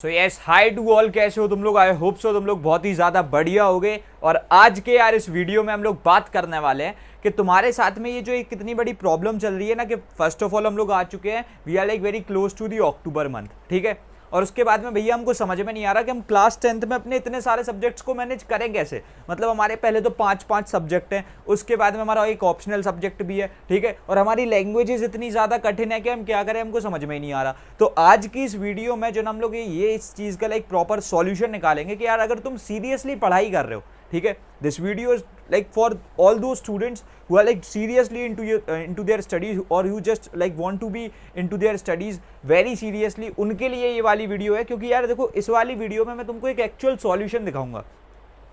So yes, hi to all, कैसे हो तुम लोग? आई होप सो तुम लोग बहुत ही ज़्यादा बढ़िया होगे। और आज के यार इस वीडियो में हम लोग बात करने वाले हैं कि तुम्हारे साथ में ये जो एक कितनी बड़ी प्रॉब्लम चल रही है ना, कि फर्स्ट ऑफ ऑल हम लोग आ चुके हैं, we are like very close to the October month, ठीक है। और उसके बाद में भैया हमको समझ में नहीं आ रहा कि हम क्लास 10th में अपने इतने सारे सब्जेक्ट्स को मैनेज करें कैसे। मतलब हमारे पहले तो 5 सब्जेक्ट हैं, उसके बाद में हमारा एक ऑप्शनल सब्जेक्ट भी है, ठीक है। और हमारी लैंग्वेजेस इतनी ज़्यादा कठिन है कि हम क्या करें, हमको समझ में ही नहीं आ रहा। तो आज की इस वीडियो में जो हम लोग ये इस चीज़ का लाइक प्रॉपर सॉल्यूशन निकालेंगे कि यार अगर तुम सीरियसली पढ़ाई कर रहे हो, ठीक है, this video is like for all those students who are like seriously into their studies or who just like want to be into their studies very seriously, उनके लिए ये वाली वीडियो है। क्योंकि यार देखो, इस वाली वीडियो में मैं तुमको एक एक्चुअल सॉल्यूशन दिखाऊंगा,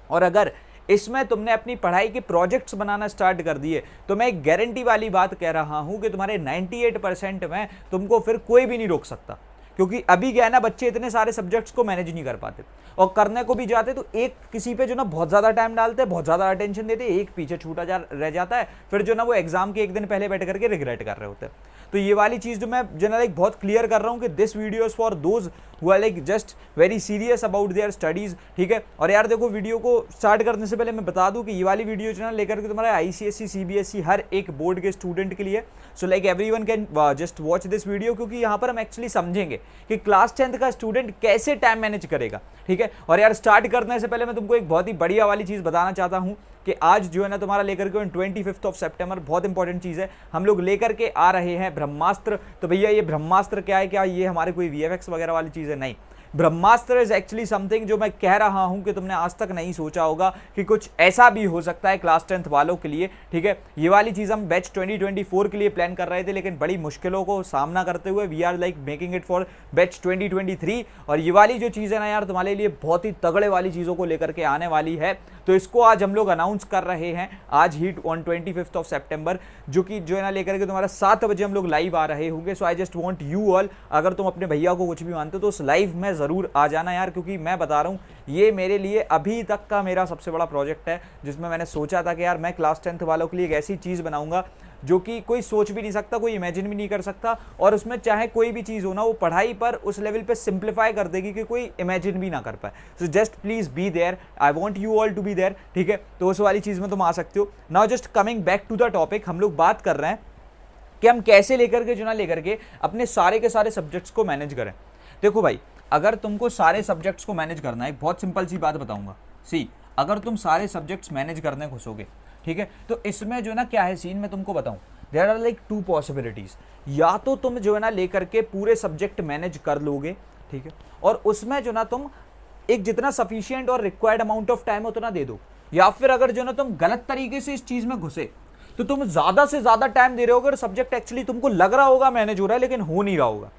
और अगर इसमें तुमने अपनी पढ़ाई के प्रोजेक्ट्स बनाना स्टार्ट कर दिए तो मैं एक गारंटी वाली बात कह रहा हूं कि तुम्हारे 98% में तुमको फिर कोई भी नहीं रोक सकता। क्योंकि अभी क्या है ना, बच्चे इतने सारे सब्जेक्ट्स को मैनेज नहीं कर पाते, और करने को भी जाते तो एक किसी पे जो ना बहुत ज़्यादा टाइम डालते हैं, बहुत ज़्यादा अटेंशन देते हैं, एक पीछे छूटा रह जाता है, फिर जो ना वो एग्जाम के एक दिन पहले बैठ करके रिग्रेट कर रहे होते हैं। तो ये वाली चीज़ जो मैं जो ना लाइक बहुत क्लियर कर रहा हूँ कि this video is for those who are like just very serious about their studies, ठीक है। और यार देखो, वीडियो को स्टार्ट करने से पहले मैं बता दूं कि ये वाली वीडियो जो ना लेकर के तुम्हारा ICSE CBSE हर एक बोर्ड के स्टूडेंट के लिए, so like everyone can just watch this video, क्योंकि यहाँ पर हम एक्चुअली समझेंगे कि क्लास 10th का स्टूडेंट कैसे टाइम मैनेज करेगा, ठीक है। और यार स्टार्ट करने से पहले मैं तुमको एक बहुत ही बढ़िया वाली चीज़ बताना चाहता हूँ कि आज जो है ना तुम्हारा लेकर के 25 सितंबर, बहुत इंपॉर्टेंट चीज़ है, हम लोग लेकर के आ रहे हैं ब्रह्मास्त्र। तो भैया ये ब्रह्मास्त्र क्या है? क्या ये हमारे कोई VFX वगैरह वाली चीज़ है? नहीं, ब्रह्मास्त्र इज एक्चुअली समथिंग जो मैं कह रहा हूं कि तुमने आज तक नहीं सोचा होगा कि कुछ ऐसा भी हो सकता है क्लास 10th वालों के लिए, ठीक है। ये वाली चीज़ हम बैच 2024 के लिए प्लान कर रहे थे, लेकिन बड़ी मुश्किलों को सामना करते हुए we are like making it for batch 2023। और ये वाली जो चीज़ है ना यार, तुम्हारे लिए बहुत ही तगड़े वाली चीज़ों को लेकर के आने वाली है। तो इसको आज हम लोग अनाउंस कर रहे हैं, आज ही ऑन 25 सितंबर, जो कि जो है ना लेकर के तुम्हारा 7 बजे हम लोग लाइव आ रहे होंगे। So I just want you all, अगर तुम अपने भैया को कुछ भी मानते हो तो उस लाइव में ज़रूर आ जाना यार, क्योंकि मैं बता रहा हूँ ये मेरे लिए अभी तक का मेरा सबसे बड़ा प्रोजेक्ट है, जिसमें मैंने सोचा था कि यार मैं क्लास 10th वालों के लिए एक ऐसी चीज़ बनाऊंगा जो कि कोई सोच भी नहीं सकता, कोई इमेजिन भी नहीं कर सकता, और उसमें चाहे कोई भी चीज़ हो ना, वो पढ़ाई पर उस लेवल पे सिंप्लीफाई कर देगी कि कोई इमेजिन भी ना कर पाए। So just please be there, I want you all to be there, ठीक है। तो उस वाली चीज़ में तुम आ सकते हो। Now just coming back to the topic, हम लोग बात कर रहे हैं कि हम कैसे लेकर के जो ना लेकर के अपने सारे के सारे सब्जेक्ट्स को मैनेज करें। देखो भाई, अगर तुमको सारे सब्जेक्ट्स को मैनेज करना है, एक बहुत सिंपल सी बात बताऊंगा। सी, अगर तुम सारे सब्जेक्ट्स मैनेज करने घुसोगे, ठीक है, तो इसमें जो ना क्या है सीन, मैं तुमको बताऊं, देयर आर लाइक 2 पॉसिबिलिटीज। या तो तुम जो है ना लेकर के पूरे सब्जेक्ट मैनेज कर लोगे, ठीक है, और उसमें जो ना तुम एक जितना सफिशिएंट और रिक्वायर्ड अमाउंट ऑफ टाइम उतना दे दो, या फिर अगर जो ना तुम गलत तरीके से इस चीज में घुसे तो तुम ज्यादा से ज्यादा टाइम दे रहे होगे और सब्जेक्ट एक्चुअली तुमको लग रहा होगा मैनेज हो रहा है, लेकिन हो नहीं रहा होगा।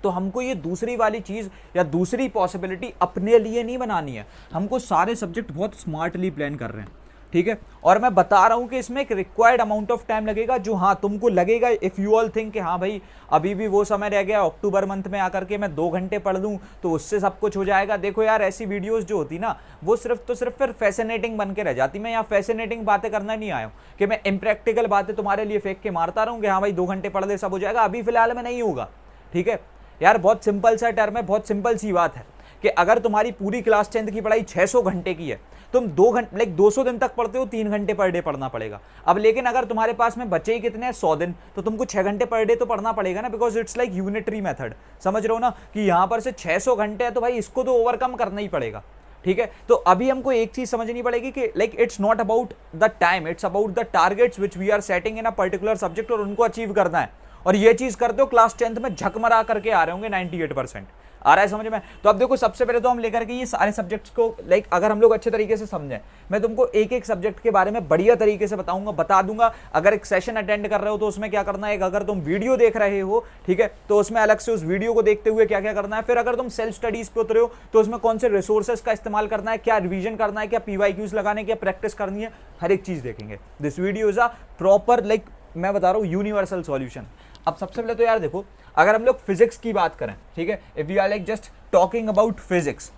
तो हमको ये दूसरी वाली चीज़ या दूसरी पॉसिबिलिटी अपने लिए नहीं बनानी है, हमको सारे सब्जेक्ट बहुत स्मार्टली प्लान कर रहे हैं, ठीक है। और मैं बता रहा हूँ कि इसमें एक रिक्वायर्ड अमाउंट ऑफ टाइम लगेगा, जो हाँ तुमको लगेगा, इफ़ यू ऑल थिंक कि हाँ भाई अभी भी वो समय रह गया, अक्टूबर मंथ में आकर के मैं 2 घंटे पढ़ लूँ तो उससे सब कुछ हो जाएगा। देखो यार, ऐसी वीडियोस जो होती ना, वो सिर्फ फिर फैसिनेटिंग बन के रह जाती। मैं यहाँ फैसिनेटिंग बातें करना नहीं आया हूँ कि मैं इम्प्रैक्टिकल बातें तुम्हारे लिए फेंक के मारता रहूँ कि हाँ भाई 2 घंटे पढ़ दे सब हो जाएगा। अभी फिलहाल में नहीं होगा, ठीक है यार। बहुत सिंपल सा टर्म है, बहुत सिंपल सी बात है कि अगर तुम्हारी पूरी क्लास 10th की पढ़ाई 600 घंटे की है, तुम 2 घंटे लाइक 200 दिन तक पढ़ते हो, 3 घंटे पर डे पढ़ना पड़ेगा। अब लेकिन अगर तुम्हारे पास में बचे ही कितने हैं, 100 दिन, तो तुमको 6 घंटे पर डे तो पढ़ना पड़ेगा ना, because it's like unitary method. समझ रहे हो ना कि यहाँ पर से 600 घंटे है, तो भाई इसको तो ओवरकम करना ही पड़ेगा, ठीक है। तो अभी हमको एक चीज समझनी पड़ेगी कि like it's not about the time, it's about the targets which we are setting in a particular subject, और उनको अचीव करना है। और ये चीज करते हो क्लास 10th में झकमरा करके आ रहे होंगे, 98% आ रहा है समझ में। तो अब देखो, सबसे पहले तो हम लेकर के ये सारे सब्जेक्ट्स को लाइक अगर हम लोग अच्छे तरीके से समझें, मैं तुमको एक एक सब्जेक्ट के बारे में बढ़िया तरीके से बता दूंगा। अगर एक सेशन अटेंड कर रहे हो तो उसमें क्या करना है, अगर तुम वीडियो देख रहे हो, ठीक है, तो उसमें अलग से उस वीडियो को देखते हुए क्या क्या करना है। फिर अगर तुम सेल्फ स्टडीज पे उतरे हो तो उसमें कौन से रिसोर्सेज का इस्तेमाल करना है, क्या रिवीजन करना है, क्या PYQs लगाने, क्या प्रैक्टिस करनी है, हर एक चीज देखेंगे। This video is a proper like मैं बता रहा हूँ यूनिवर्सल सॉल्यूशन। अब सबसे पहले तो यार देखो, अगर हम लोग फिजिक्स की बात करें, ठीक है, if we are like just talking about physics,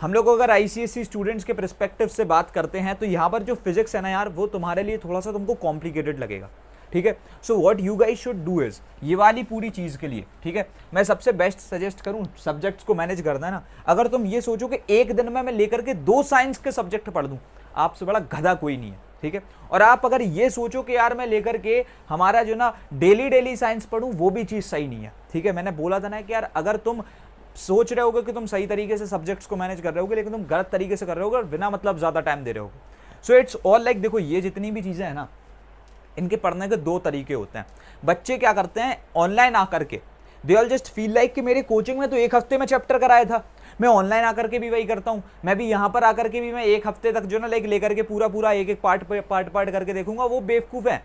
हम लोग अगर ICSE स्टूडेंट्स के पर्सपेक्टिव से बात करते हैं तो यहाँ पर जो फिजिक्स है ना यार, वो तुम्हारे लिए थोड़ा सा तुमको कॉम्प्लिकेटेड लगेगा, ठीक है। So what you guys should do is, ये वाली पूरी चीज़ के लिए, ठीक है, मैं सबसे बेस्ट सजेस्ट करूं सब्जेक्ट्स को मैनेज करना है ना, अगर तुम ये सोचो कि एक दिन में मैं लेकर के 2 साइंस के सब्जेक्ट पढ़ दूं, आपसे बड़ा गधा कोई नहीं है, ठीक है। और आप अगर ये सोचो कि यार मैं लेकर के हमारा जो ना डेली साइंस पढ़ूं, वो भी चीज़ सही नहीं है, ठीक है। मैंने बोला था ना कि यार अगर तुम सोच रहे होगे कि तुम सही तरीके से सब्जेक्ट्स को मैनेज कर रहे होगे, लेकिन तुम गलत तरीके से कर रहे होगे और बिना मतलब ज़्यादा टाइम दे रहे होगे। सो इट्स ऑल लाइक, देखो ये जितनी भी चीज़ें हैं ना, इनके पढ़ने के 2 तरीके होते हैं। बच्चे क्या करते हैं, ऑनलाइन आकर के they all just feel like कि मेरे कोचिंग में तो 1 हफ्ते में चैप्टर कराया था, मैं ऑनलाइन आकर के भी वही करता हूँ, मैं भी यहाँ पर आकर के भी मैं 1 हफ्ते तक जो ना लाइक लेकर के पूरा एक पार्ट करके देखूंगा। वो बेवकूफ़ है,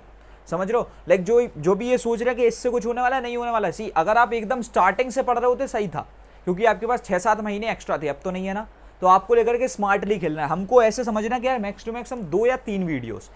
समझ रहे हो। लाइक जो भी ये सोच रहा है कि इससे कुछ होने वाला है, नहीं होने वाला है। सी, अगर आप एकदम स्टार्टिंग से पढ़ रहे होते सही था, क्योंकि आपके पास 6-7 महीने एक्स्ट्रा थे, अब तो नहीं है ना, तो आपको लेकर के स्मार्टली खेलना है। हमको ऐसे समझना कि यार मैक्स टू मैक्स हम 2 या 3 videos,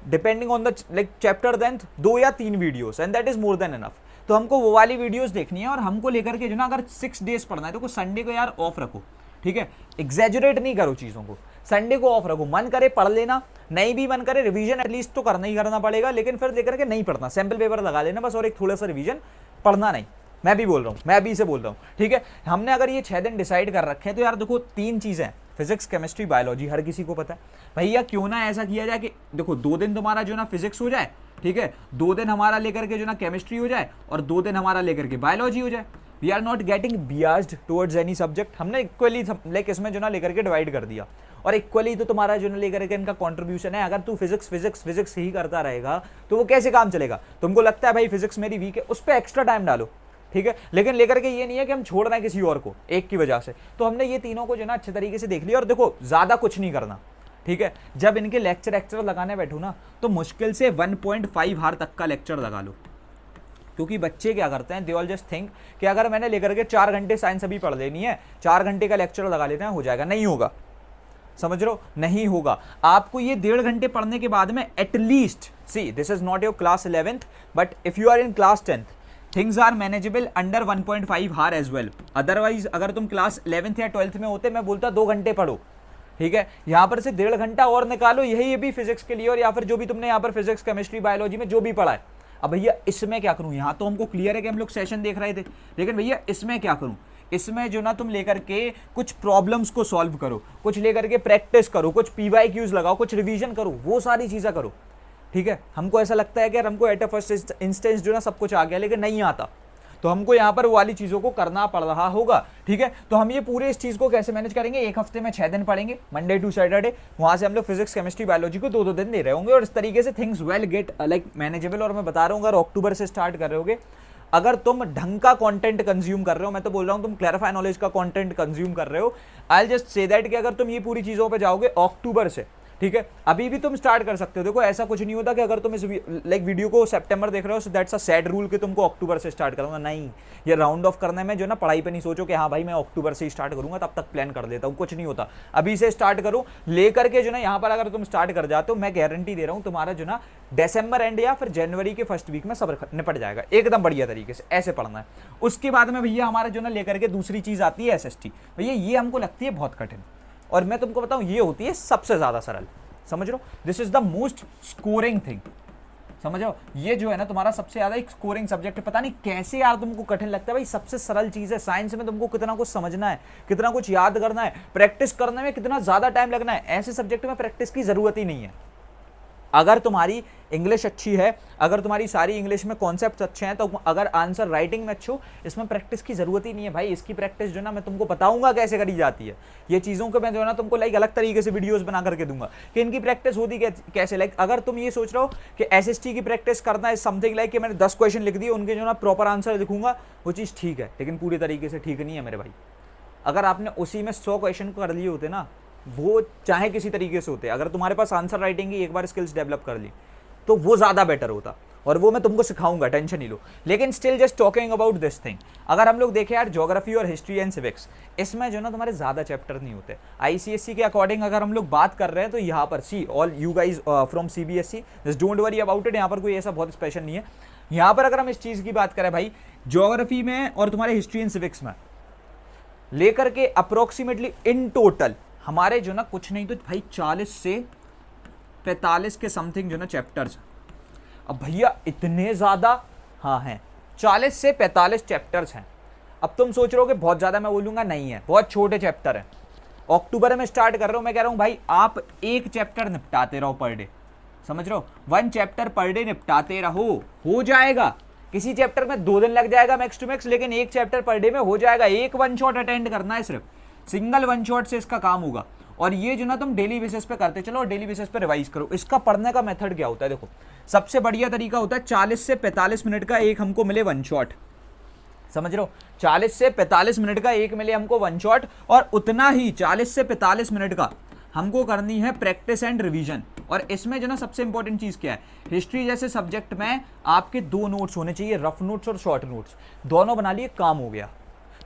depending on the like chapter length, 2 या 3 videos, and that is more than enough. तो हमको वो वाली वीडियोस देखनी है, और हमको लेकर के जो ना अगर 6 डेज पढ़ना है तो संडे को यार ऑफ रखो, ठीक है। एग्जैजुरेट नहीं करो चीज़ों को, संडे को ऑफ रखो, मन करे पढ़ लेना, नहीं भी मन करे रिवीजन एटलीस्ट तो करना ही करना पड़ेगा, लेकिन फिर लेकर के नहीं पढ़ना, सैम्पल पेपर लगा लेना बस, और एक थोड़ा सा रिवीजन, पढ़ना नहीं। मैं भी बोल रहा हूँ, मैं अभी से बोल रहा हूँ, ठीक है। हमने अगर ये 6 दिन डिसाइड कर रखे हैं तो यार देखो 3 चीज़ें, फिजिक्स, केमिस्ट्री, बायोलॉजी, हर किसी को पता है भैया। क्यों ना ऐसा किया जाए कि देखो 2 दिन तुम्हारा जो ना फिजिक्स हो जाए, ठीक है, 2 दिन हमारा लेकर के जो ना केमिस्ट्री हो जाए, और 2 दिन हमारा लेकर के बायोलॉजी हो जाए। We are not getting biased towards any subject, हमने इक्वली लाइक इसमें जो ना लेकर के डिवाइड कर दिया, और इक्वली तो तुम्हारा जो ना लेकर के इनका कॉन्ट्रीब्यूशन है। अगर तू फिजिक्स ही करता रहेगा तो वो कैसे काम चलेगा। तुमको लगता है भाई फिजिक्स मेरी वीक है, उस पर एक्स्ट्रा टाइम डालो, ठीक है, लेकिन लेकर के ये नहीं है कि हम छोड़ रहे हैं किसी और को एक की वजह से। तो हमने ये तीनों को जो ना अच्छे तरीके से देख लिया, और देखो ज़्यादा कुछ नहीं करना, ठीक है। जब इनके लेक्चर लगाने बैठो ना, तो मुश्किल से 1.5 आवर तक का लेक्चर लगा लो, क्योंकि बच्चे क्या करते हैं, दे ऑल जस्ट थिंक कि अगर मैंने लेकर के 4 घंटे साइंस अभी पढ़ लेनी है, 4 घंटे का लेक्चर लगा लेते हैं, हो जाएगा। नहीं होगा, समझ रहे हो, नहीं होगा। आपको ये 1.5 घंटे पढ़ने के बाद में at least, see this is not your class 11th, but if you are in class 10th, things are manageable under 1.5 hour as well. Otherwise अगर तुम क्लास 11th या 12th में होते, मैं बोलता 2 घंटे पढ़ो, ठीक है। यहाँ पर से 1.5 घंटा और निकालो, यही ये भी फिजिक्स के लिए, और या फिर जो भी तुमने यहाँ पर फिजिक्स, केमिस्ट्री, बायोलॉजी में जो भी पढ़ा है। अब भैया इसमें क्या करूँ, यहाँ तो हमको क्लियर है कि हम लोग सेशन देख रहे थे, लेकिन भैया इसमें क्या करूँ, इसमें जो ना तुम लेकर के कुछ प्रॉब्लम्स को सॉल्व करो, कुछ लेकर के प्रैक्टिस करो, कुछ PYQs लगाओ, कुछ रिवीजन करो, वो सारी चीज़ें करो, ठीक है। हमको ऐसा लगता है कि यार हमको एट अ फर्स्ट इंस्टेंस जो ना सब कुछ आ गया, लेकिन नहीं आता, तो हमको यहाँ पर वो वाली चीज़ों को करना पड़ रहा होगा, ठीक है। तो हम ये पूरे इस चीज़ को कैसे मैनेज करेंगे, 1 हफ्ते में 6 दिन पढ़ेंगे, मंडे टू सैटरडे, वहाँ से हम लोग फिजिक्स, केमिस्ट्री, बायोलॉजी को 2-2 दिन दे रहे होंगे, और इस तरीके से things well get like manageable. और मैं बता रहा हूँ, अगर अक्टूबर से स्टार्ट कर रहे होगे, अगर तुम ढंग का कंटेंट कंज्यूम कर रहे हो, मैं तो बोल रहा हूँ तुम क्लैरिफाई नॉलेज का कंटेंट कंज्यूम कर रहे हो, I will just say that कि अगर तुम ये पूरी चीज़ों पे जाओगे अक्टूबर से, ठीक है, अभी भी तुम स्टार्ट कर सकते हो। देखो ऐसा कुछ नहीं होता कि अगर तुम इस लाइक वीडियो को सितंबर देख रहे हो, so that's a set rule कि तुमको अक्टूबर से स्टार्ट करूंगा, नहीं। ये राउंड ऑफ करने में जो ना पढ़ाई पे नहीं सोचो कि हाँ भाई मैं अक्टूबर से ही स्टार्ट करूंगा, तब तक प्लान कर लेता हूँ, कुछ नहीं होता। अभी से स्टार्ट करो, लेकर के जो ना यहाँ पर अगर तुम स्टार्ट कर जाते हो, मैं गारंटी दे रहा हूँ तुम्हारा जो ना दिसंबर एंड या फिर जनवरी के फर्स्ट वीक में सब निपट जाएगा एकदम बढ़िया तरीके से। ऐसे पढ़ना है। उसके बाद में भैया हमारा जो ना लेकर के दूसरी चीज़ आती है SST। भैया ये हमको लगती है बहुत कठिन, और मैं तुमको बताऊँ ये होती है सबसे ज़्यादा सरल, समझ लो, this is the most scoring thing, समझो। ये जो है ना तुम्हारा सबसे ज्यादा एक स्कोरिंग सब्जेक्ट है। पता नहीं कैसे यार तुमको कठिन लगता है, भाई सबसे सरल चीज है। साइंस में तुमको कितना कुछ समझना है, कितना कुछ याद करना है, प्रैक्टिस करने में कितना ज्यादा टाइम लगना है। ऐसे सब्जेक्ट में प्रैक्टिस की जरूरत ही नहीं है। अगर तुम्हारी इंग्लिश अच्छी है, अगर तुम्हारी सारी इंग्लिश में कॉन्सेप्ट्स अच्छे हैं, तो अगर आंसर राइटिंग में अच्छे हो, इसमें प्रैक्टिस की जरूरत ही नहीं है भाई। इसकी प्रैक्टिस जो ना मैं तुमको बताऊंगा कैसे करी जाती है। ये चीज़ों को मैं जो है ना तुमको लाइक अलग तरीके से वीडियोस बना करके दूंगा कि इनकी प्रैक्टिस होती कैसे। लाइक अगर तुम ये सोच रहे हो कि SST की प्रैक्टिस करना है समथिंग लाइक कि मैंने 10 क्वेश्चन लिख दिए, उनके जो ना प्रॉपर आंसर लिखूंगा, वो चीज़ ठीक है, लेकिन पूरी तरीके से ठीक नहीं है मेरे भाई। अगर आपने उसी में 100 क्वेश्चन कर लिए होते ना, वो चाहे किसी तरीके से होते, अगर तुम्हारे पास आंसर राइटिंग की एक बार स्किल्स डेवलप कर ली, तो वो ज़्यादा बेटर होता, और वो मैं तुमको सिखाऊंगा, टेंशन नहीं लो। लेकिन still just talking about this thing, अगर हम लोग देखें यार ज्योग्राफी और हिस्ट्री एंड सिविक्स, इसमें जो ना तुम्हारे ज़्यादा चैप्टर नहीं होते। ICSE के अकॉर्डिंग अगर हम लोग बात कर रहे हैं, तो यहाँ पर see all you guys from CBSE, just don't worry about it, यहाँ पर कोई ऐसा बहुत स्पेशल नहीं है। यहाँ पर अगर हम इस चीज़ की बात करें भाई, ज्योग्राफी में और तुम्हारे हिस्ट्री एंड सिविक्स में लेकर के अप्रोक्सीमेटली इन टोटल हमारे जो ना कुछ नहीं तो भाई 40 से 45 के समथिंग जो ना चैप्टर्स। अब भैया इतने ज़्यादा, हाँ हैं, 40 से 45 चैप्टर्स हैं। अब तुम सोच रहे हो कि बहुत ज़्यादा, मैं बोलूँगा नहीं है, बहुत छोटे चैप्टर हैं। अक्टूबर में स्टार्ट कर रहा हूँ, मैं कह रहा हूँ भाई आप एक चैप्टर निपटाते रहो पर डे, समझ रहे हो, 1 चैप्टर पर डे निपटाते रहो, हो जाएगा। किसी चैप्टर में 2 दिन लग जाएगा मैक्स टू मैक्स, लेकिन एक चैप्टर पर डे में हो जाएगा। एक 1 शॉट अटेंड करना है, सिर्फ सिंगल 1 शॉट से इसका काम होगा। और ये जो ना तुम डेली बेसिस पे करते चलो और डेली बेसिस पे रिवाइज करो। इसका पढ़ने का मेथड क्या होता है, देखो सबसे बढ़िया तरीका होता है 40 से 45 मिनट का एक हमको मिले 1 शॉट, समझ रहे हो, 40 से 45 मिनट का एक मिले हमको 1 शॉट, और उतना ही 40 से 45 मिनट का हमको करनी है प्रैक्टिस एंड रिवीजन। और इसमें जो ना सबसे इंपॉर्टेंट चीज़ क्या है, हिस्ट्री जैसे सब्जेक्ट में आपके 2 नोट्स होने चाहिए, रफ नोट्स और शॉर्ट नोट्स। दोनों बना लिए, काम हो गया।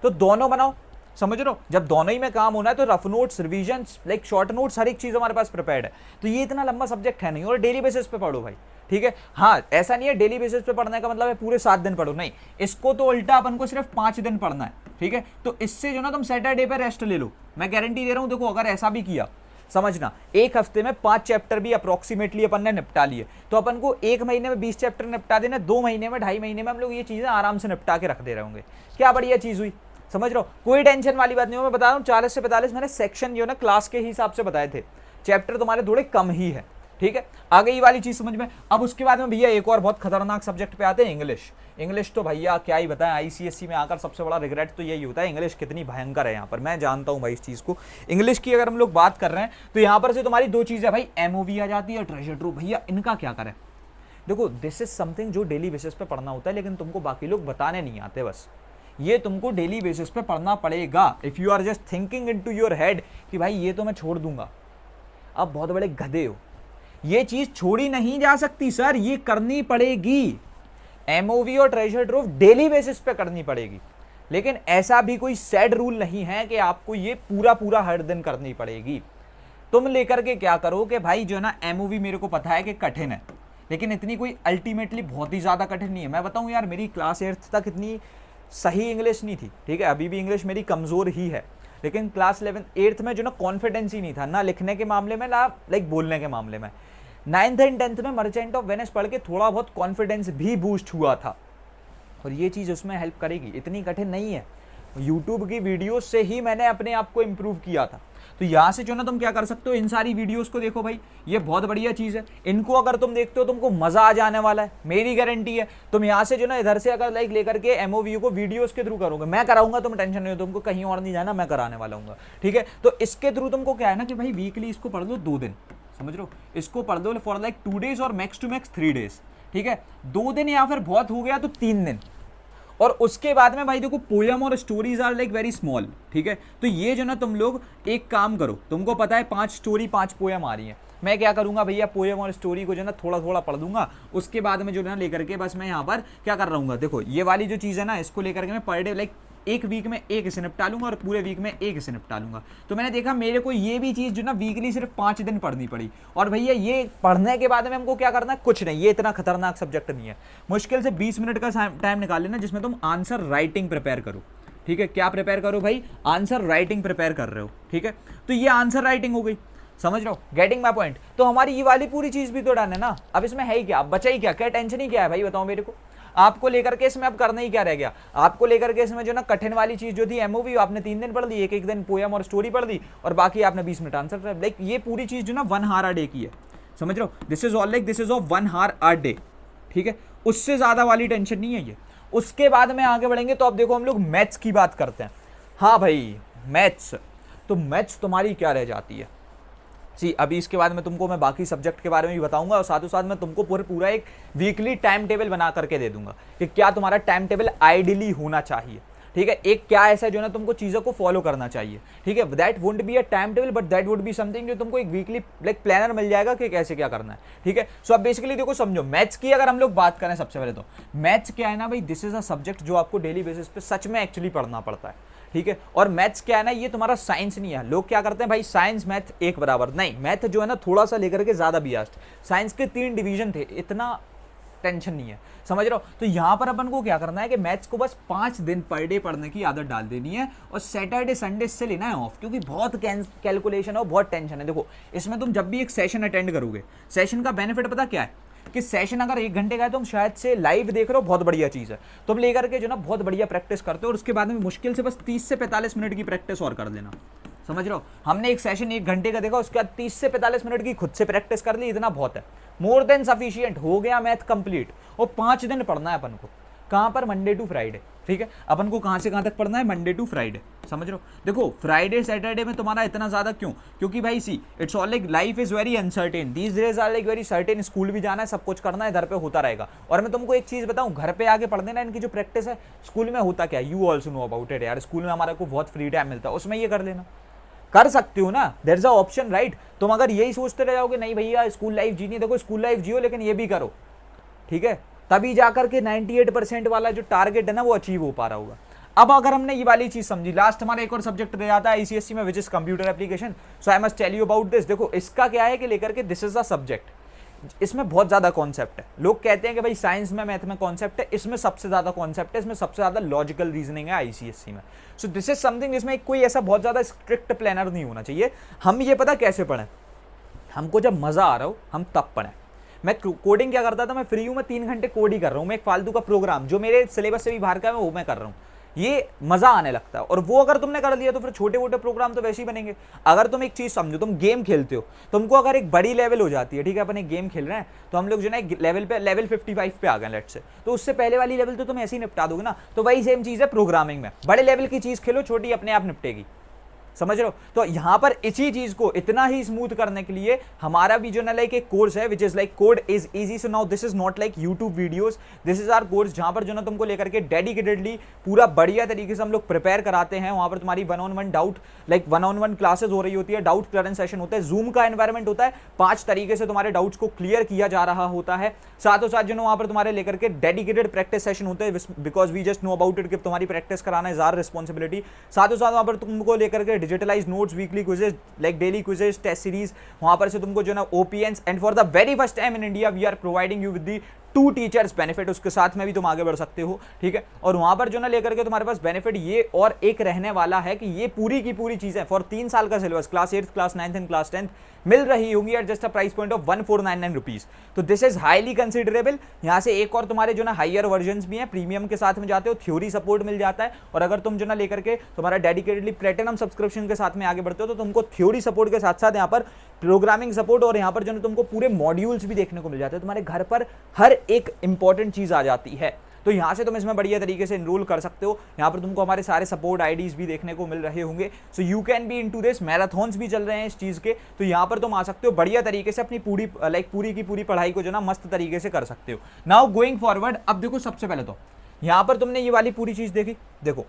तो दोनों बनाओ, समझ रहे हो, जब दोनों ही में काम होना है तो rough notes, revision, like short notes, हर एक चीज़ हमारे पास प्रिपेयर्ड है। तो ये इतना लंबा सब्जेक्ट है नहीं, और डेली बेसिस पे पढ़ो भाई, ठीक है। हाँ, ऐसा नहीं है डेली बेसिस पे पढ़ने का मतलब है पूरे 7 दिन पढ़ो, नहीं, इसको तो उल्टा अपन को सिर्फ 5 दिन पढ़ना है, ठीक है। तो इससे जो ना तुम सैटरडे पे रेस्ट ले लो, मैं गारंटी दे रहा हूँ। देखो अगर ऐसा भी किया, समझना, एक हफ्ते में 5 चैप्टर भी अप्रोक्सीमेटली अपन ने निपटा लिए, तो अपन को 1 महीने में 20 चैप्टर निपटा देना, 2 महीने में, 2.5 महीने में हम लोग ये चीज़ें आराम से निपटा के रख दे रहे होंगे। क्या बढ़िया चीज़ हुई, समझ रहे हो, कोई टेंशन वाली बात नहीं हो। मैं बता रहा हूँ 40 से 45 मैंने सेक्शन जो ना क्लास के हिसाब से बताए थे, चैप्टर तुम्हारे थोड़े कम ही है, ठीक है। आ गई वाली चीज़ समझ में। अब उसके बाद में भैया एक और बहुत खतरनाक सब्जेक्ट पे आते हैं, इंग्लिश। इंग्लिश तो भैया क्या ही बताएं, आईसीएसई में आकर सबसे बड़ा रिग्रेट तो यही होता है, इंग्लिश कितनी भयंकर है यहाँ पर। मैं जानता हूँ भाई इस चीज़ को। इंग्लिश की अगर हम लोग बात कर रहे हैं तो यहाँ पर से तुम्हारी 2 चीज़ें भाई, एमओवी आ जाती है, ट्रेजर ट्रूप। भैया इनका क्या करें, देखो दिस इज समथिंग जो डेली बेसिस पे पढ़ना होता है, लेकिन तुमको बाकी लोग बताने नहीं आते। बस ये तुमको डेली बेसिस पे पढ़ना पड़ेगा। If you are just thinking into your head कि भाई ये तो मैं छोड़ दूंगा, आप बहुत बड़े गधे हो। ये चीज छोड़ी नहीं जा सकती सर, ये करनी पड़ेगी। एमओवी और ट्रेजर ट्रूफ डेली बेसिस पे करनी पड़ेगी, लेकिन ऐसा भी कोई सेड रूल नहीं है कि आपको ये पूरा हर दिन करनी पड़ेगी। तुम लेकर के क्या करो कि भाई जो है ना, एमओवी मेरे को पता है कि कठिन है, लेकिन इतनी कोई अल्टीमेटली बहुत ही ज़्यादा कठिन नहीं है। मैं बताऊँ यार, मेरी क्लास 8th तक इतनी सही इंग्लिश नहीं थी, ठीक है, अभी भी इंग्लिश मेरी कमज़ोर ही है, लेकिन क्लास 11th 8th में जो ना कॉन्फिडेंस ही नहीं था, ना लिखने के मामले में, ना लाइक बोलने के मामले में। 9th एंड 10th में मर्चेंट ऑफ वेनिस पढ़ के थोड़ा बहुत कॉन्फिडेंस भी बूस्ट हुआ था, और ये चीज़ उसमें हेल्प करेगी। इतनी कठिन नहीं है, यूट्यूब की वीडियोस से ही मैंने अपने आप को इम्प्रूव किया था। तो यहाँ से जो ना तुम क्या कर सकते हो, इन सारी वीडियोस को देखो भाई, ये बहुत बढ़िया चीज़ है। इनको अगर तुम देखते हो तुमको मज़ा आ जाने वाला है, मेरी गारंटी है। तुम यहाँ से जो ना इधर से अगर लाइक लेकर के एमओवी को वीडियोस के थ्रू करोगे, मैं कराऊंगा, तुम टेंशन नहीं हो, तुमको कहीं और नहीं जाना, मैं कराने वाला हूँ, ठीक है। तो इसके थ्रू तुमको क्या है ना कि भाई वीकली इसको पढ़ लो 2 दिन, समझ लो, इसको पढ़ दो फॉर लाइक 2 days और मैक्स टू मैक्स 3 days, ठीक है। 2 दिन या फिर बहुत हो गया तो 3 दिन। और उसके बाद में भाई देखो, पोयम और stories are like very small, ठीक है। तो ये जो ना तुम लोग एक काम करो, तुमको पता है 5 स्टोरी 5 पोयम आ रही हैं, मैं क्या करूंगा भैया, पोयम और स्टोरी को जो ना थोड़ा थोड़ा पढ़ दूंगा। उसके बाद में जो ना लेकर के बस मैं यहाँ पर क्या कर रहा हूँ, देखो ये वाली जो चीज़ है ना, इसको लेकर के मैं पर डे लाइक एक वीक में एक इसे निपटा लूंगा और पूरे वीक में एक इसे निपटा लूंगा। तो मैंने देखा मेरे को ये भी चीज़ जो ना वीकली सिर्फ 5 दिन पढ़नी पड़ी। और भैया ये पढ़ने के बाद में हमको क्या करना है, कुछ नहीं, ये इतना खतरनाक सब्जेक्ट नहीं है। मुश्किल से 20 मिनट का टाइम निकाल लेना, जिसमें तुम आंसर राइटिंग प्रिपेयर करो, ठीक है। क्या प्रिपेयर करो भाई, आंसर राइटिंग प्रिपेयर कर रहे हो, ठीक है। तो ये आंसर राइटिंग हो गई, समझ रहे हो, गेटिंग माई पॉइंट। तो हमारी ये वाली पूरी चीज़ भी तो डन है ना। अब इसमें है ही क्या, बचा ही क्या, टेंशन ही क्या है भाई, बताओ मेरे को। आपको लेकर के इसमें अब करना ही क्या रह गया, आपको लेकर के इसमें जो ना कठिन वाली चीज जो थी एमओवी, आपने 3 दिन पढ़ ली, एक दिन पोयम और स्टोरी पढ़ ली, और बाकी आपने 20 मिनट आंसर। लाइक ये पूरी चीज जो ना 1 hour a day की है, समझ रहे हो। This is all like this is of 1 hour a day, ठीक है। उससे ज्यादा वाली टेंशन नहीं है ये। उसके बाद में आगे बढ़ेंगे तो अब देखो हम लोग मैथ्स की बात करते हैं। हाँ भाई मैथ्स, तो मैथ्स तुम्हारी क्या रह जाती है। सी अभी इसके बाद में तुमको मैं बाकी सब्जेक्ट के बारे में भी बताऊंगा, और साथ ही साथ मैं तुमको पूरा एक वीकली टाइम टेबल बना करके दे दूंगा कि क्या तुम्हारा टाइम टेबल आइडियली होना चाहिए, ठीक है। एक क्या ऐसा जो ना तुमको चीज़ों को फॉलो करना चाहिए, ठीक है। That would be a time table, but that would be something जो तुमको एक वीकली लाइक प्लानर मिल जाएगा कि कैसे क्या करना है, ठीक है। सो अब बेसिकली देखो समझो, मैथ्स की अगर हम लोग बात करें सबसे पहले, तो मैथ्स क्या है ना भाई, दिस इज अ सब्जेक्ट जो आपको डेली बेसिस पे सच में एक्चुअली पढ़ना पड़ता है, ठीक है। और मैथ्स क्या है ना, ये तुम्हारा साइंस नहीं है। लोग क्या करते हैं भाई, साइंस मैथ एक बराबर, नहीं, मैथ जो है ना थोड़ा सा लेकर के ज्यादा बियास्ड। साइंस के 3 डिवीजन थे, इतना टेंशन नहीं है, समझ रहे हो। तो यहाँ पर अपन को क्या करना है कि मैथ्स को बस 5 दिन पर डे पढ़ने की आदत डाल देनी है, और सैटरडे संडे से लेना है ऑफ, क्योंकि बहुत कैलकुलेशन है और बहुत टेंशन है। देखो इसमें तुम जब भी एक सेशन अटेंड करोगे, सेशन का बेनिफिट पता क्या है कि सेशन अगर 1 घंटे का है, तुम शायद से लाइव देख रहे हो, बहुत बढ़िया चीज़ है, तुम लेकर के जो ना बहुत बढ़िया प्रैक्टिस करते हो, और उसके बाद में मुश्किल से बस 30 से 45 मिनट की प्रैक्टिस और कर लेना। समझ रहे हो, हमने एक सेशन 1 घंटे का देखा, उसके बाद 30 से 45 मिनट की खुद से प्रैक्टिस कर ली, इतना बहुत है, मोर देन सफिशियंट, हो गया मैथ कंप्लीट। और 5 दिन पढ़ना है अपन को, कहाँ पर, मंडे टू फ्राइडे, ठीक है। अपन को कहाँ से कहाँ तक पढ़ना है, मंडे टू फ्राइडे, समझ रहे हो। देखो फ्राइडे सैटरडे में तुम्हारा इतना ज़्यादा क्यों, क्योंकि भाई see it's all like life is very uncertain, these days are like very certain, school भी जाना है, सब कुछ करना है, इधर पे होता रहेगा। और मैं तुमको एक चीज़ बताऊँ, घर पे आके पढ़ देना, इनकी जो प्रैक्टिस है, स्कूल में होता क्या, you also no about it यार, स्कूल में हमारे को बहुत फ्री टाइम मिलता है, उसमें ये कर लेना, कर सकते हो ना, there is a option right. तुम अगर यही सोचते रह जाओगे नहीं भैया स्कूल लाइफ जीनी, देखो स्कूल लाइफ जियो लेकिन ये भी करो, ठीक है, तभी जाकर के 98% वाला जो टारगेट है ना वो अचीव हो पा रहा होगा। अब अगर हमने ये वाली चीज समझी, लास्ट हमारा एक और सब्जेक्ट रह जाता है आईसीएससी में, which is computer application. So I must tell you about this. देखो इसका क्या है कि लेकर के दिस इज द सब्जेक्ट, इसमें बहुत ज्यादा कॉन्सेप्ट है। लोग कहते हैं कि भाई साइंस में मैथ में कॉन्सेप्ट है, इसमें सबसे ज्यादा कॉन्सेप्ट है, इसमें सबसे ज्यादा लॉजिकल रीजनिंग है आईसीएससी में। सो दिस इज समथिंग जिसमें कोई ऐसा बहुत ज्यादा स्ट्रिक्ट प्लानर नहीं होना चाहिए। हम ये पता कैसे पढ़ें, हमको जब मजा आ रहा हो हम तब पढ़ें। मैं कोडिंग क्या करता था, मैं फ्री हूँ, मैं 3 घंटे कोड ही कर रहा हूँ, मैं एक फालतू का प्रोग्राम जो मेरे सिलेबस से भी बाहर का है वो मैं कर रहा हूँ, ये मजा आने लगता है। और वो अगर तुमने कर लिया तो फिर छोटे मोटे प्रोग्राम तो वैसे ही बनेंगे। अगर तुम एक चीज समझो, तुम गेम खेलते हो, तुमको अगर एक बड़ी लेवल हो जाती है, ठीक है, अपन एक गेम खेल रहे हैं, तो हम लोग जो ना एक लेवल पे लेवल 55 पे आ गए लेट से, तो उससे पहले वाली लेवल तो तुम ऐसे ही निपटा दोगे ना। तो वही सेम चीज है प्रोग्रामिंग में, बड़े लेवल की चीज खेलो, छोटी अपने आप निपटेगी, समझ रहे हो। तो यहां पर इसी चीज को इतना ही स्मूथ करने के लिए हमारा भी जो ना लाइक एक कोर्स है which is like code is easy. So now this is not like YouTube videos, this is our course, जहां पर जो ना तुमको लेकर के डेडिकेटेडली पूरा बढ़िया तरीके से हम लोग प्रिपेयर कराते हैं। वहां पर तुम्हारी 1-on-1 doubt, like 1-on-1 classes हो रही होती है, डाउट क्लियरेंस सेशन होता है, जूम का एनवायरमेंट होता है, 5 तरीके से तुम्हारे डाउट्स को क्लियर किया जा रहा होता है। साथों साथ जो ना वहां पर तुम्हारे लेकर के डेडिकेटेड प्रैक्टिस सेशन होते हैं, because we just know about it कि तुम्हारी प्रैक्टिस कराना इज आवर रिस्पॉन्सिबिलिटी। साथों साथ वहां पर तुमको लेकर के digitalise notes, weekly quizzes, like daily quizzes, test series, वहां पर से तुमको जो ना ओपीएनस, and for the very first time in India we are providing you with the 2 teachers benefit, उसके साथ में भी तुम आगे बढ़ सकते हो, ठीक है। और वहां पर जो ना लेकर के तुम्हारे पास बेनिफिट ये और एक रहने वाला है कि ये पूरी की पूरी चीजें फॉर 3 साल का syllabus, class 8th, class 9th and class 10th मिल रही होंगी at just a price point of 1499 rupees. तो दिस इज हाईली कंसिडरेबल। यहाँ से एक और तुम्हारे जो ना हायर वर्जन भी हैं, प्रीमियम के साथ में जाते हो, थ्योरी सपोर्ट मिल जाता है, और अगर तुम जो ना लेकर के तुम्हारा डेडिकेटेडली प्लेटिनम सब्सक्रिप्शन के साथ में आगे बढ़ते हो तो तुमको थ्योरी सपोर्ट के साथ साथ यहाँ पर प्रोग्रामिंग सपोर्ट, और यहाँ पर जो ना तुमको पूरे मॉड्यूल्स भी देखने को मिल जाते हैं, तुम्हारे घर पर हर एक इंपॉर्टेंट चीज आ जाती है। तो यहाँ से तुम इसमें बढ़िया तरीके से इनरोल कर सकते हो। यहाँ पर तुमको हमारे सारे सपोर्ट आईडीज भी देखने को मिल रहे होंगे। So you can be into this, marathons भी चल रहे हैं इस चीज़ के, तो यहाँ पर तुम आ सकते हो, बढ़िया तरीके से अपनी पूरी पूरी की पूरी पढ़ाई को जो ना मस्त तरीके से कर सकते हो। नाउ गोइंग फॉरवर्ड, अब देखो सबसे पहले तो यहाँ पर तुमने ये वाली पूरी चीज़ देखी, देखो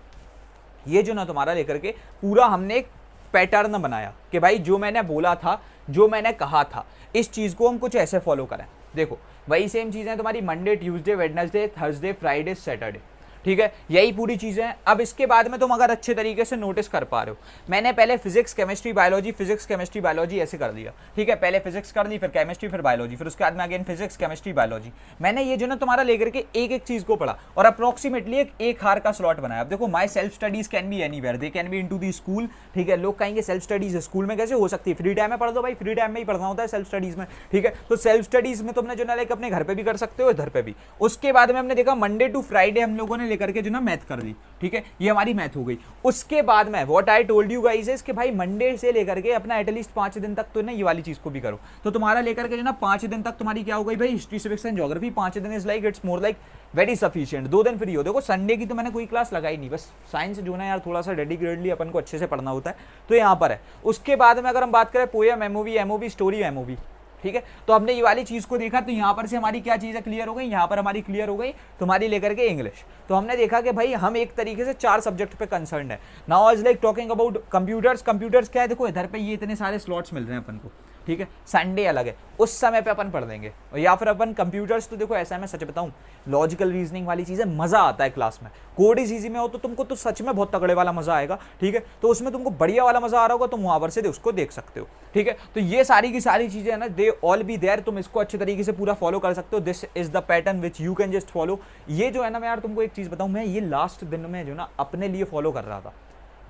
ये जो ना तुम्हारा लेकर के पूरा हमने एक पैटर्न बनाया कि भाई जो मैंने बोला था, जो मैंने कहा था, इस चीज़ को हम कुछ ऐसे फॉलो करें। देखो वही सेम चीज़ें तुम्हारी Monday, Tuesday, Wednesday, Thursday, Friday, Saturday, ठीक है, यही पूरी चीज़ें हैं। अब इसके बाद में तुम अगर अच्छे तरीके से नोटिस कर पा रहे हो, मैंने पहले physics chemistry biology, physics chemistry biology ऐसे कर दिया, ठीक है, पहले फिजिक्स कर दी, फिर केमिस्ट्री, फिर बायोलॉजी, फिर उसके बाद में अगेन फिजिक्स केमिस्ट्री बायोलॉजी। मैंने ये जो ना तुम्हारा लेकर के एक एक चीज़ को पढ़ा और अप्रोक्सीमेटली एक हार का स्लॉट बनाया। अब देखो my self studies can be anywhere, they can be into the school, ठीक है। लोग कहेंगे सेल्फ स्टडीज स्कूल में कैसे हो सकती है, फ्री टाइम में पढ़ दो भाई, फ्री टाइम में ही पढ़ना होता है सेल्फ स्टडीज में, ठीक है। तो सेल्फ स्टडीज में तुमने जो ना लाइक अपने घर पे भी कर सकते हो, इधर पे भी। उसके बाद में हमने देखा मंडे टू फ्राइडे हम लोगों ने लेकर के जो ना मैथ कर दी, ठीक है, ये हमारी मैथ हो गई। उसके बाद में what I told you guys is कि भाई मंडे से लेकर के अपना एटलीस्ट 5 दिन तक तो ना ये वाली चीज को भी करो। तो तुम्हारा लेकर के जो ना 5 दिन तक तुम्हारी क्या हो गई भाई, हिस्ट्री, सिविक्स एंड ज्योग्राफी। 5 दिन is like it's more like very sufficient. 2 दिन फ्री हो। देखो संडे की तो मैंने कोई क्लास लगाई नहीं, बस साइंस जो ना यार थोड़ा सा डेडिकेटेडली अपन को अच्छे से पढ़ना होता है, तो यहाँ पर है। उसके बाद में अगर हम बात करें poem, MOV, MOV, story, MOV, ठीक है। तो हमने ये वाली चीज को देखा, तो यहाँ पर से हमारी क्या चीजें क्लियर हो गई, यहाँ पर हमारी क्लियर हो गई तुम्हारी लेकर के इंग्लिश। तो हमने देखा कि भाई हम एक तरीके से 4 सब्जेक्ट पे कंसर्न है। Now is like talking about computers. Computers क्या है, देखो इधर पे ये इतने सारे स्लॉट्स मिल रहे हैं अपन को, ठीक है, संडे अलग है, उस समय पे अपन पढ़ लेंगे। या फिर अपन कंप्यूटर्स, तो देखो ऐसा मैं सच बताऊं, लॉजिकल रीजनिंग वाली चीजें मजा आता है क्लास में। कोड इज इजी में हो तो तुमको तो सच में बहुत तगड़े वाला मजा आएगा, ठीक है। तो उसमें तुमको बढ़िया वाला मजा आ रहा होगा, तुम वहां पर से उसको देख सकते हो, ठीक है। तो ये सारी की सारी चीजें है ना, दे ऑल बी देयर, तुम इसको अच्छे तरीके से पूरा फॉलो कर सकते हो। This is the pattern which you can just follow. ये जो है ना, मैं यार तुमको एक चीज बताऊं, मैं ये लास्ट दिन में जो ना अपने लिए फॉलो कर रहा था,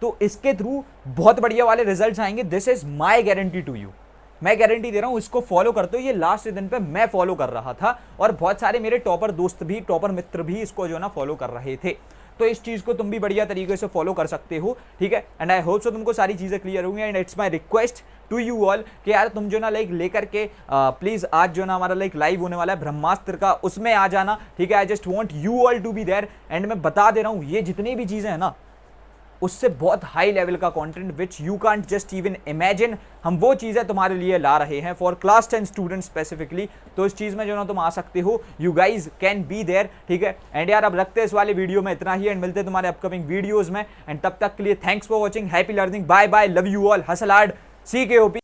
तो इसके थ्रू बहुत बढ़िया वाले रिजल्ट्स आएंगे। This is my guarantee to you. मैं गारंटी दे रहा हूँ इसको फॉलो करते हो। ये लास्ट दिन पे मैं फॉलो कर रहा था और बहुत सारे मेरे टॉपर दोस्त भी, टॉपर मित्र भी इसको जो ना फॉलो कर रहे थे। तो इस चीज को तुम भी बढ़िया तरीके से फॉलो कर सकते हो, ठीक है। एंड आई होप सो तुमको सारी चीजें क्लियर होंगी। And it's my request to you all कि यार तुम जो ना लाइक लेकर के प्लीज आज जो ना हमारा लाइक लाइव होने वाला है ब्रह्मास्त्र का, उसमें आ जाना, ठीक है। I just want you all to be there. And मैं बता दे रहा हूं ये जितनी भी चीजें हैं ना उससे बहुत हाई लेवल का content which you can't just even imagine, हम वो चीजें तुम्हारे लिए ला रहे हैं फॉर क्लास 10 स्टूडेंट स्पेसिफिकली। तो इस चीज में जो ना तुम आ सकते हो, you guys can be there, ठीक है। एंड यार अब रखते हैं इस वाले वीडियो में इतना ही एंड मिलते हैं तुम्हारे अपकमिंग वीडियोज में। एंड तब तक के लिए thanks for watching, happy learning, bye bye, love you all, hustle hard, CKOP।